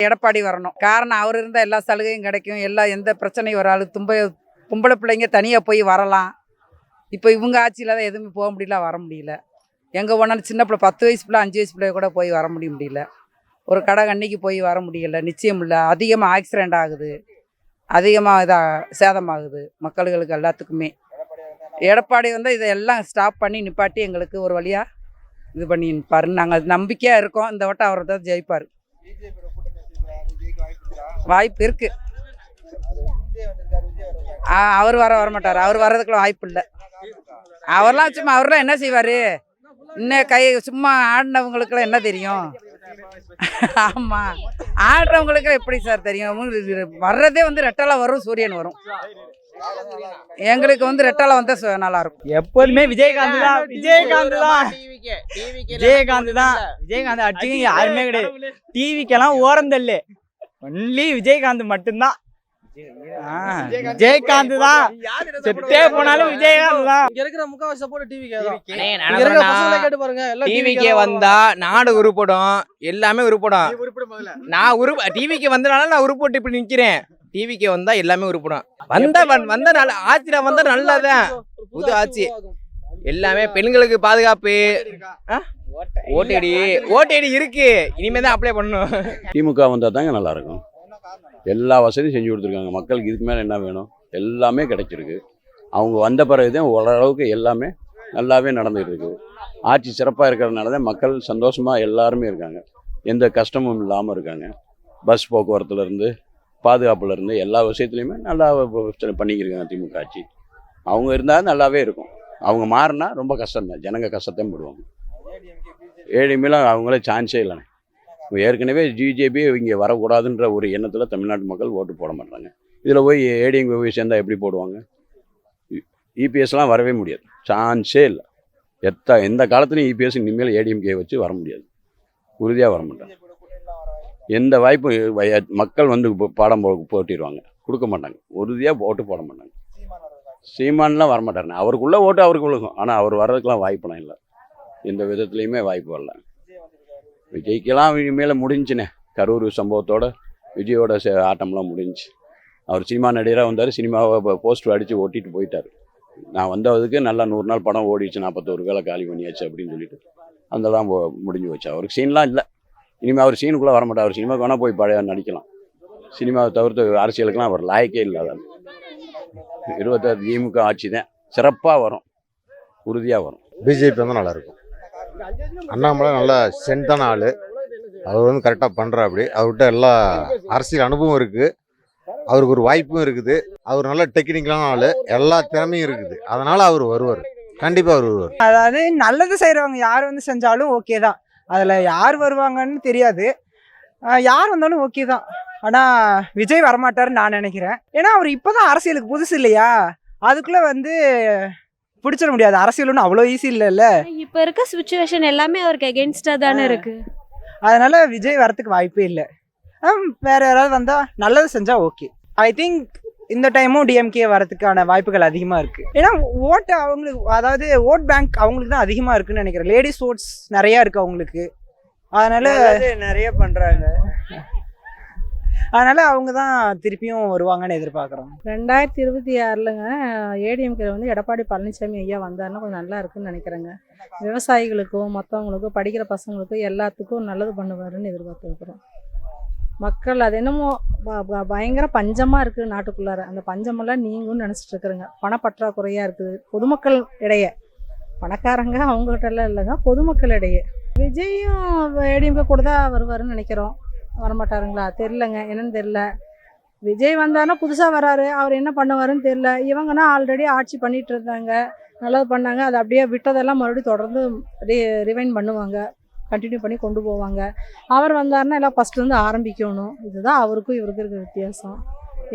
எடப்பாடி வரணும். காரணம் அவர் இருந்தால் எல்லா சலுகையும் கிடைக்கும், எந்த பிரச்சனையும் வராது. பொம்பளை பிள்ளைங்க தனியாக போய் வரலாம். இப்போ இவங்க ஆட்சியில் தான் எதுவுமே போக முடியல, வர முடியல. எங்கே போனாலும் சின்ன பிள்ளை 10 வயசு பிள்ளை 5 வயசு பிள்ளைய கூட போய் வர முடியல. ஒரு கடை கண்ணிக்கு போய் வர முடியல, நிச்சயம் இல்லை. அதிகமாக ஆக்சிடெண்ட் ஆகுது, அதிகமாக சேதமாகுது மக்களுக்கு எல்லாத்துக்குமே. எடப்பாடி வந்து இதெல்லாம் ஸ்டாப் பண்ணி நிப்பாட்டி எங்களுக்கு ஒரு வழியாக இது பண்ணி நிற்பாருன்னு நாங்கள் நம்பிக்கையாக இருக்கோம். இந்த வட்டம் அவர் தான் ஜெயிப்பார். வாய்ப்பு இருக்கு. அவர் வரமாட்டார். அவர் வர்றதுக்குள்ள வாய்ப்பு இல்லை. அவர்லாம் என்ன செய்வார்? இன்னும் சும்மா ஆடினவங்களுக்குலாம் என்ன தெரியும்? ஆமாம், ஆடுறவங்களுக்கு எப்படி சார் தெரியும்? வர்றதே வந்து ரெட்டலை வரும், சூரியன் வரும். எங்களுக்கு வந்து ரெட்டலை வந்தா நல்லா இருக்கும். எப்போதுமே விஜயகாந்த் தான். விஜயகாந்த் அடிச்சுங்க யாருமே கிடையாது. டிவிக்கெல்லாம் ஓரம் தள்ளு, ஒன்லி விஜயகாந்த் மட்டும்தான். விஜயகாந்த் தான். செட்டே போனாலும் விஜயகாந்த் தான். இங்க இருக்கிற முக்காவாசி சப்போர்ட் டிவிக்கே தான். கேட்டு பாருங்க, டிவிக்கே வந்தா நாடு உருப்படும், எல்லாமே உருப்படும். நான் டிவிக்கு வந்தனால நான் உருப்பட்டு இப்படி நிக்கிறேன். டிவிக்கு வந்தா எல்லாமே உருப்படும். வந்த ஆட்சியில வந்தா நல்லதான். புது ஆட்சி எல்லாமே பெண்களுக்கு பாதுகாப்பு, ஓட்டேடி இருக்கு. இனிமே தான் அப்ளை பண்ணணும். திமுக வந்தால் தாங்க நல்லா இருக்கும். எல்லா வசதியும் செஞ்சு கொடுத்துருக்காங்க மக்களுக்கு. இதுக்கு மேலே என்ன வேணும்? எல்லாமே கிடைச்சிருக்கு. அவங்க வந்த பிறகு தான் ஓரளவுக்கு எல்லாமே நல்லாவே நடந்துகிட்டு இருக்குது. ஆட்சி சிறப்பாக இருக்கிறதுனால தான் மக்கள் சந்தோஷமாக எல்லாருமே இருக்காங்க. எந்த கஷ்டமும் இல்லாமல் இருக்காங்க. பஸ் போக்குவரத்துலேருந்து பாதுகாப்புலேருந்து எல்லா விஷயத்துலையுமே நல்லா பண்ணிக்கிருக்காங்க திமுக ஆட்சி. அவங்க இருந்தால் நல்லாவே இருக்கும். அவங்க மாறினா ரொம்ப கஷ்டம்தான், ஜனங்க கஷ்டத்தையும் போடுவாங்க. ஏடிஎம்லாம் அவங்களே சான்ஸே இல்லைண்ணே. ஏற்கனவே பிஜேபி இங்கே வரக்கூடாதுன்ற ஒரு எண்ணத்தில் தமிழ்நாட்டு மக்கள் ஓட்டு போட மாட்டாங்க. இதில் போய் ஏடிஎம் போய் சேர்ந்தால் எப்படி போடுவாங்க? இபிஎஸ்லாம் வரவே முடியாது, சான்ஸே இல்லை. எந்த காலத்துலையும் இபிஎஸ் இனிமேல் ஏடிஎம்கே வச்சு வர முடியாது, உறுதியாக வர மாட்டாங்க. எந்த வாய்ப்பும் மக்கள் வந்து பாடம் போட்டிடுவாங்க, கொடுக்க மாட்டாங்க, உறுதியாக ஓட்டு போட மாட்டாங்க. சீமான்லாம் வரமாட்டாருண்ணே. அவருக்குள்ளே ஓட்டு அவருக்கு விழுகும், ஆனால் அவர் வர்றதுக்கெலாம் வாய்ப்புலாம் இல்லை. எந்த விதத்துலையுமே வாய்ப்பு வரல. விஜய்க்கெல்லாம் இனிமேல் முடிஞ்சுண்ணே. கரூர் சம்பவத்தோட விஜயோட ஆட்டம்லாம் முடிஞ்சு. அவர் சினிமா நடிகராக வந்தார், சினிமாவை போஸ்டர் அடித்து ஓட்டிட்டு போயிட்டார். நான் வந்ததுக்கு நல்லா 100 நாள் படம் ஓடிச்சு, 41 வேலை காலி பண்ணியாச்சு அப்படின்னு சொல்லிட்டு அதெல்லாம் முடிஞ்சு வச்சு. அவருக்கு சீன்லாம் இல்லை. இனிமேல் அவர் சீனுக்குள்ளே வரமாட்டார். அவர் சினிமாவுக்கு வேணால் போய் பழைய நடிக்கலாம். சினிமாவை தவிர்த்து அரசியலுக்கெல்லாம் அவர் லாயக்கே இல்லாதான். 26 திமுக ஆட்சி தான் சிறப்பாக வரும், உறுதியாக வரும். பிஜேபி வந்து நல்லாயிருக்கும். அண்ணாமலை நல்லா சென்டான ஆள். அவர் வந்து கரெக்டாக பண்ணுறா. அப்படி அவர்கிட்ட எல்லா அரசியல் அனுபவம் இருக்குது, அவருக்கு ஒரு வாய்ப்பும் இருக்குது. அவர் நல்ல டெக்னிக்கலான ஆள், எல்லா திறமையும் இருக்குது. அதனால் அவர் வருவார், கண்டிப்பாக அவர் வருவார். அதாவது நல்லது செய்கிறவங்க யார் வந்து செஞ்சாலும் ஓகே தான். அதில் யார் வருவாங்கன்னு தெரியாது, யார் வந்தாலும் ஓகே தான். ஆனால் விஜய் வரமாட்டாருன்னு நான் நினைக்கிறேன். ஏன்னா அவர் இப்போ தான் அரசியலுக்கு புதுசு இல்லையா, அதுக்குள்ளே வந்து பிடிச்சிட முடியாது. அரசியல் ஒன்றும் அவ்வளோ ஈஸி இல்லைல்ல. இப்போ இருக்க சுச்சுவேஷன் எல்லாமே அவருக்கு அகெயின்ஸ்டாக தானே இருக்கு. அதனால விஜய் வரத்துக்கு வாய்ப்பே இல்லை. வேற யாராவது வந்தால் நல்லது செஞ்சால் ஓகே. ஐ திங்க் இந்த டைமும் டிஎம்கே வரதுக்கான வாய்ப்புகள் அதிகமாக இருக்குது. ஏன்னா ஓட்டு அவங்களுக்கு, அதாவது ஓட் பேங்க் அவங்களுக்கு தான் அதிகமாக இருக்குன்னு நினைக்கிறேன். லேடிஸ் ஓட்ஸ் நிறையா இருக்குது அவங்களுக்கு. அதனால நிறைய பண்ணுறாங்க. அதனால அவங்க தான் திருப்பியும் வருவாங்கன்னு எதிர்பார்க்குறோம். 2026லங்க ஏடிஎம்கே வந்து எடப்பாடி பழனிசாமி ஐயா வந்தாருன்னா கொஞ்சம் நல்லா இருக்குன்னு நினைக்கிறேங்க. விவசாயிகளுக்கும் மற்றவங்களுக்கும் படிக்கிற பசங்களுக்கும் எல்லாத்துக்கும் நல்லது பண்ணுவாருன்னு எதிர்பார்த்துருக்குறோம். மக்கள் அது என்னமோ பயங்கர பஞ்சமாக இருக்குது நாட்டுக்குள்ளார. அந்த பஞ்சமெல்லாம் நீங்கும்னு நினச்சிட்டு இருக்கிறேங்க. பணப்பற்றாக்குறையாக இருக்குது பொதுமக்கள் இடையே. பணக்காரங்க அவங்ககிட்டலாம் இல்லைங்க, பொதுமக்கள் இடையே. விஜயும் ஏடிஎம்கே கூட தான் வருவாருன்னு நினைக்கிறோம். வரமாட்டாருங்களா தெரிலங்க, என்னன்னு தெரில. விஜய் வந்தாருன்னா புதுசாக வராரு, அவர் என்ன பண்ணுவாருன்னு தெரில. இவங்கன்னா ஆல்ரெடி ஆட்சி பண்ணிகிட்டு இருந்தாங்க, நல்லது பண்ணாங்க. அதை அப்படியே விட்டதெல்லாம் மறுபடியும் தொடர்ந்து ரிவைண்ட் பண்ணுவாங்க, கண்டினியூ பண்ணி கொண்டு போவாங்க. அவர் வந்தாருன்னா எல்லாம் ஃபஸ்ட்டு ஆரம்பிக்கணும். இதுதான் அவருக்கும் இவருக்கும் இருக்கிற வித்தியாசம்.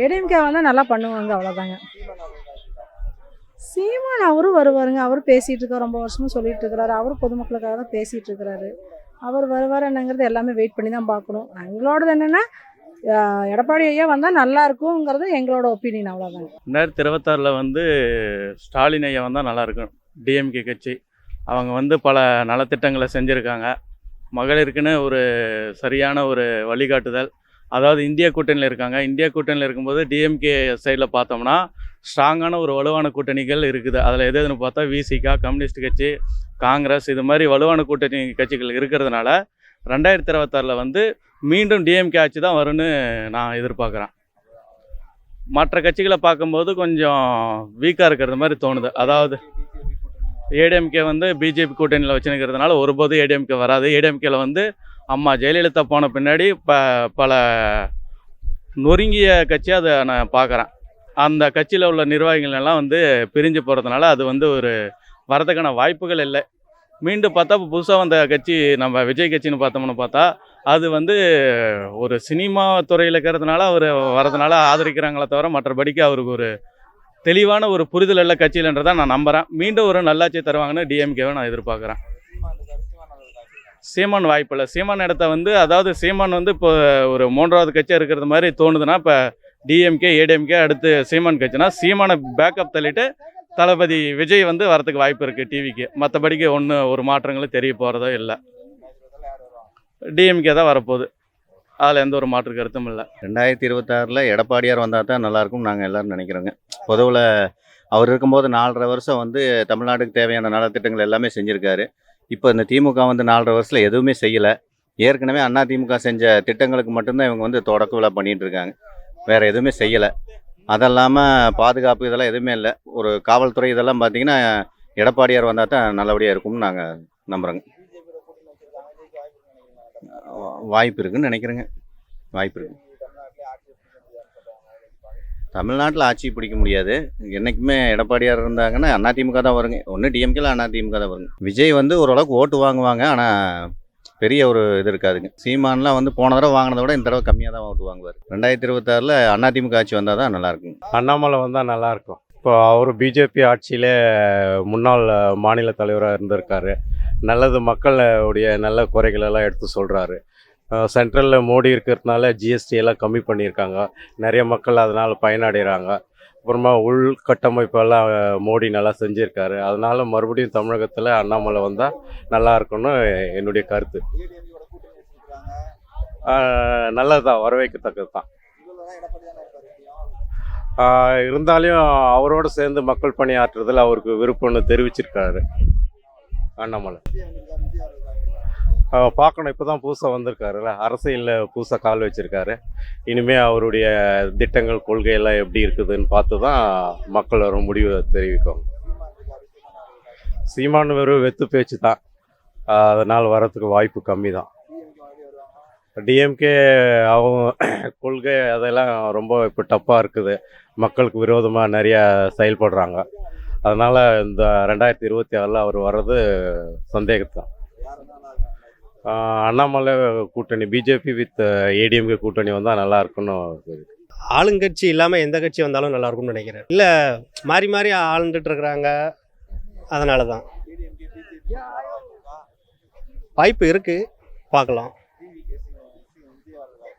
ஏடிஎம்கே வந்தால் நல்லா பண்ணுவாங்க, அவ்வளோதாங்க. சீமான் அவரும் வருவாருங்க. அவரும் பேசிகிட்டு இருக்காரு, ரொம்ப வருஷமும் சொல்லிட்டு இருக்கிறாரு. அவரும் பொதுமக்களுக்காக தான் பேசிகிட்டு இருக்கிறாரு. அவர் வருவார் என்னங்கிறது எல்லாமே வெயிட் பண்ணி தான் பார்க்கணும். எங்களோடது என்னென்னா எடப்பாடி ஐயா வந்தால் நல்லா இருக்குங்கிறது எங்களோட ஒப்பீனியன், அவ்வளோதாங்க. 2026 வந்து ஸ்டாலின் ஐயா வந்தால் நல்லாயிருக்கும். டிஎம்கே கட்சி அவங்க வந்து பல நலத்திட்டங்களை செஞ்சுருக்காங்க. மகளிருக்குன்னு ஒரு சரியான ஒரு வழிகாட்டுதல், அதாவது இந்தியா கூட்டணியில் இருக்காங்க. இந்தியா கூட்டணியில் இருக்கும்போது டிஎம்கே சைடில் பார்த்தோம்னா ஸ்ட்ராங்கான ஒரு வலுவான கூட்டணிகள் இருக்குது. அதில் எது எதுன்னு பார்த்தா விசிகா, கம்யூனிஸ்ட் கட்சி, காங்கிரஸ், இது மாதிரி வலுவான கூட்டணி கட்சிகள் இருக்கிறதுனால 2026 வந்து மீண்டும் டிஎம்கே ஆட்சி தான் வரும்னு நான் எதிர்பார்க்குறேன். மற்ற கட்சிகளை பார்க்கும்போது கொஞ்சம் வீக்காக இருக்கிறது மாதிரி தோணுது. அதாவது ஏடிஎம்கே வந்து பிஜேபி கூட்டணியில் வச்சுருக்கிறதுனால ஒருபோதும் ஏடிஎம்கே வராது. ஏடிஎம்கேல வந்து அம்மா ஜெயலலிதா போன பின்னாடி பல நொறுங்கிய கட்சியாக அதை நான் பார்க்குறேன். அந்த கட்சியில் உள்ள நிர்வாகிகள் எல்லாம் வந்து பிரிஞ்சு போகிறதுனால அது வந்து ஒரு வரதுக்கான வாய்ப்புகள் இல்லை. மீண்டும் பார்த்தா இப்போ புதுசாக வந்த கட்சி நம்ம விஜய் கட்சின்னு பார்த்தா அது வந்து ஒரு சினிமா துறையில் இருக்கிறதுனால அவர் வரதுனால ஆதரிக்கிறாங்களே தவிர மற்றபடிக்கு அவருக்கு ஒரு தெளிவான ஒரு புரிதல் உள்ள கட்சியில்ன்றதை நான் நம்புகிறேன். மீண்டும் ஒரு நல்லாட்சி தருவாங்கன்னு டிஎம்கேவை நான் எதிர்பார்க்குறேன். சீமான் வாய்ப்பில்லை. சீமான் இடத்த வந்து அதாவது சீமான் வந்து இப்போ ஒரு 3வது கட்சியாக இருக்கிறது மாதிரி தோணுதுன்னா இப்போ டிஎம்கே ஏடிஎம்கே அடுத்து சீமான் கட்சினா சீமானை பேக்கப் தள்ளிட்டு தளபதி விஜய் வந்து வரதுக்கு வாய்ப்பு இருக்குது டிவிக்கு. மற்றபடிக்கு ஒரு மாற்றங்களும் தெரிய போகிறதோ இல்லை. டிஎம்கே தான் வரப்போகுது. அதில் எந்த ஒரு மாற்று கருத்தும் இல்லை. 2026 எடப்பாடியார் வந்தால் தான் நல்லாயிருக்கும் நாங்கள் எல்லோரும் நினைக்கிறோங்க. பொதுவில் அவர் இருக்கும்போது 4.5 வருஷம் வந்து தமிழ்நாட்டுக்கு தேவையான நலத்திட்டங்கள் எல்லாமே செஞ்சுருக்காரு. இப்போ இந்த திமுக வந்து 4.5 வருஷத்தில் எதுவுமே செய்யலை. ஏற்கனவே அதிமுக செஞ்ச திட்டங்களுக்கு மட்டும்தான் இவங்க வந்து தொடக்க விழா பண்ணிகிட்டு இருக்காங்க. வேறு எதுவுமே செய்யலை. அதெல்லாமல் பாதுகாப்பு இதெல்லாம் எதுவுமே இல்லை. ஒரு காவல்துறை இதெல்லாம் பார்த்திங்கன்னா எடப்பாடியார் வந்தால் தான் நல்லபடியாக இருக்கும்னு நாங்கள் நம்புகிறோங்க. வாய்ப்பு இருக்குன்னு நினைக்கிறேங்க. வாய்ப்பு இருக்குது. தமிழ்நாட்டில் ஆட்சி பிடிக்க முடியாது. என்றைக்குமே எடப்பாடியார் இருந்தாங்கன்னா அதிமுக தான் வருங்க. ஒன்று டிஎம்கேல அதிமுக தான் வருங்க. விஜய் வந்து ஓரளவுக்கு ஓட்டு வாங்குவாங்க. ஆனால் பெரிய ஒரு இது இருக்காதுங்க. சீமான்லாம் வந்து போன தடவை வாங்கினதை விட இந்த தடவை கம்மியாக தான் ஓட்டு வாங்குவார். 2026 அதிமுக ஆட்சி வந்தால் தான் நல்லாயிருக்கும். அண்ணாமலை வந்தால் நல்லாயிருக்கும். இப்போ அவர் பிஜேபி ஆட்சியில் முன்னாள் மாநில தலைவராக இருந்திருக்காரு. நல்லது மக்களுடைய நல்ல குறைகளெல்லாம் எடுத்து சொல்கிறாரு. சென்ட்ரலில் மோடி இருக்கிறதுனால ஜிஎஸ்டி எல்லாம் கம்மி பண்ணியிருக்காங்க. நிறைய மக்கள் அதனால் பயனடைகிறாங்க. அப்புறமா உள்கட்டமைப்பெல்லாம் மோடி நல்லா செஞ்சுருக்காரு. அதனால் மறுபடியும் தமிழகத்தில் அண்ணாமலை வந்தால் நல்லா இருக்கும்னு என்னுடைய கருத்து. நல்லது தான், வரவேற்கத்தக்கது தான். இருந்தாலும் அவரோடு சேர்ந்து மக்கள் பணியாற்றுறதில் அவருக்கு விருப்பம்னு தெரிவிச்சிருக்காரு அண்ணாமலை. பார்க்கணும். இப்போ தான் புதுசாக வந்திருக்காருல்ல, அரசியலில் புதுசாக கால் வச்சுருக்காரு. இனிமேல் அவருடைய திட்டங்கள் கொள்கையெல்லாம் எப்படி இருக்குதுன்னு பார்த்து தான் மக்கள் வரும் முடிவு தெரிவிக்கும். சீமான் வெறும் வெத்து பேச்சு தான். அதனால் வரத்துக்கு வாய்ப்பு கம்மி தான். டிஎம்கே அவங்க கொள்கை அதெல்லாம் ரொம்ப இப்போ டஃப்பாக இருக்குது. மக்களுக்கு விரோதமாக நிறையா செயல்படுறாங்க. அதனால் இந்த 2026 அவர் வர்றது சந்தேகத்தான். அண்ணாமலை கூட்டணி பிஜேபி வித் ஏடிஎம்கே கூட்டணி வந்தால் நல்லா இருக்குன்னு. ஆளுங்கட்சி இல்லாமல் எந்த கட்சி வந்தாலும் நல்லா இருக்கும்னு நினைக்கிறேன். இல்லை மாறி மாறி ஆளுந்துட்டு இருக்கிறாங்க. அதனால தான் வாய்ப்பு இருக்குது, பார்க்கலாம்.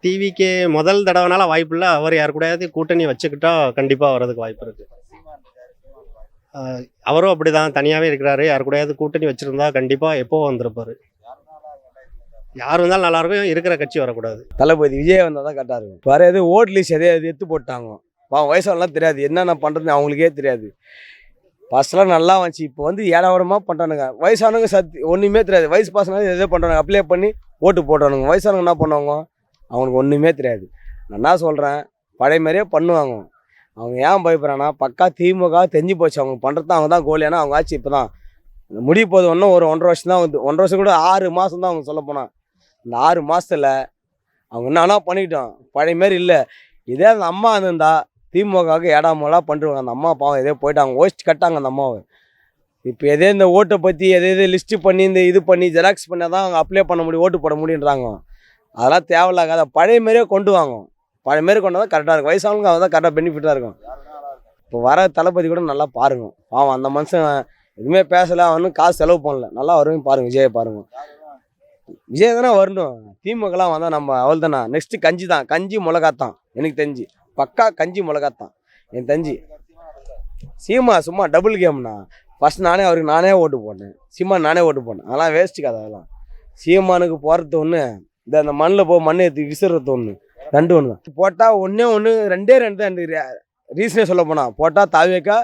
டிவிக்கு முதல் தடவைனால வாய்ப்பு இல்லை. அவர் யார் கூடயாவது கூட்டணி வச்சுக்கிட்டா கண்டிப்பாக வர்றதுக்கு வாய்ப்பு இருக்குது. அவரும் அப்படி தான் தனியாகவே இருக்கிறாரு. யார் கூடயாவது கூட்டணி வச்சுருந்தா கண்டிப்பாக எப்போ வந்திருப்பார். யார் வந்தாலும் நல்லாயிருக்கும். இருக்கிற கட்சி வரக்கூடாது. தளபதி விஜய் வந்தால் தான் கரெக்டாக இருக்கும். வேறு எது ஓட் லிஸ்ட் எது எடுத்து போட்டாங்க. வயசானலாம் தெரியாது, என்னென்ன பண்ணுறதுன்னு அவங்களுக்கே தெரியாது. ஃபஸ்ட்லாம் நல்லா வந்துச்சு. இப்போ வந்து ஏடாவடமாக பண்ணுறானுங்க. வயசானவங்க ஒன்றுமே தெரியாது. வயசு பசங்க எதோ பண்ணுறாங்க, அப்ளை பண்ணி ஓட்டு போட்டானுங்க. வயசானவங்க என்ன பண்ணுவாங்க, அவங்களுக்கு ஒன்றுமே தெரியாது. நான் என்ன சொல்கிறேன், பழைய மாதிரியே பண்ணுவாங்க. அவங்க ஏன் பயப்படுறாங்கன்னா பக்கா திமுக தெரிஞ்சு போச்சு. அவங்க பண்ணுறது அவங்க தான் கோல். ஏன்னா அவங்க ஆச்சு இப்போ தான் முடிய போகுது. ஒன்றும் ஒரு 1.5 வருஷம் தான் வந்து, 1.5 வருஷம் கூட 6 மாதம் தான் அவங்க சொல்ல போனால். இந்த 6 மாதத்தில் அவங்க என்னன்னா பண்ணிக்கிட்டோம், பழைய மாரி இல்லை. இதே அந்த அம்மா இருந்திருந்தா திமுகவுக்கு ஏடாமலாம் பண்ணுவாங்க. அந்த அம்மா பாவம் எதே போயிட்டாங்க, ஓஸ்ட் கட்டாங்க அந்த அம்மாவை. இப்போ எதே இந்த ஓட்டை பற்றி எதே லிஸ்ட்டு பண்ணி இந்த இது பண்ணி ஜெராக்ஸ் பண்ணால் தான் அவங்க அப்ளை பண்ண முடியும், ஓட்டு போட முடியுன்றாங்க. அதெல்லாம் தேவையில்லாத பழைய மாரியே கொண்டு வாங்க. பழைய மாரி கொண்டு தான் கரெக்டாக இருக்கும். வயசானவங்க அவன் தான் கரெக்டாக பெனிஃபிட்டாக இருக்கும். இப்போ வர தளபதி கூட நல்லா பாருங்க. பாவம் அந்த மனுஷன் எதுவுமே பேசலை, அவனும் காசு செலவு பண்ணல. நல்லா வருவேன் பாருங்க. விஜயை பாருங்க. விஜய் தானே வரணும். திமுகலாம் வந்தால் நம்ம அவள் தானே. நெக்ஸ்ட்டு கஞ்சி தான், கஞ்சி மிளகாத்தான். எனக்கு தெரிஞ்சு பக்கா கஞ்சி மிளகாத்தான் எனக்கு தெரிஞ்சு. சீமா சும்மா டபுள் கேம்னா. ஃபஸ்ட் அவருக்கு நானே ஓட்டு போட்டேன். சீமான் நானே ஓட்டு போட்டேன். அதெல்லாம் வேஸ்ட்டு கதை. அதெல்லாம் சீமானுக்கு போகிறது ஒன்று, இந்த மண்ணில் மண் ஏற்றி விசிறது ஒன்று, ரெண்டு ஒன்று தான் போட்டால் ஒன்று ரெண்டே தான் ரீசனே சொல்ல போனால் போட்டால் தாவேக்கா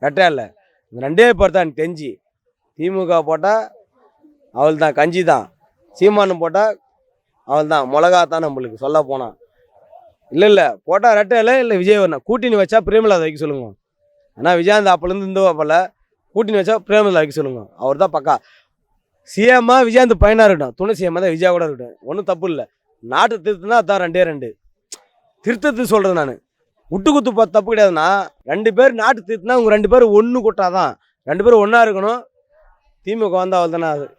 ரெட்டை இல்லை இந்த ரெண்டே பேர் தான் எனக்கு தெரிஞ்சு. திமுக போட்டால் அவள் தான் கஞ்சி தான், சீமானு போட்டால் அவள் தான் மிளகா தான் நம்மளுக்கு சொல்ல போனால். இல்லை போட்டால் ரெட்டை இல்லை விஜய் வரணும். கூட்டணி வச்சா பிரேமலதா வைக்க சொல்லுங்க. ஆனால் விஜயகாந்த் அப்போலேருந்து இருந்தவா போல கூட்டணி வச்சா பிரேமலதா வைக்க சொல்லுங்க. அவர் தான் பக்கா சிஎம்மா. விஜயகாந்த் பையனாக இருக்கட்டும், துணை சிஎம்மா தான் விஜயா கூட இருக்கட்டும், ஒன்றும் தப்பு இல்லை. நாட்டு திருத்துனா அதான் ரெண்டு திருத்தத்து சொல்கிறேன் நான். விட்டு குத்து பார்த்து தப்பு கிடையாதுண்ணா. 2 பேர் நாட்டு திருத்துனா அவங்க 2 பேரும் ஒன்று கொட்டாதான், 2 பேரும் ஒன்றா இருக்கணும். திமுக வந்தால் அவள் தானே அது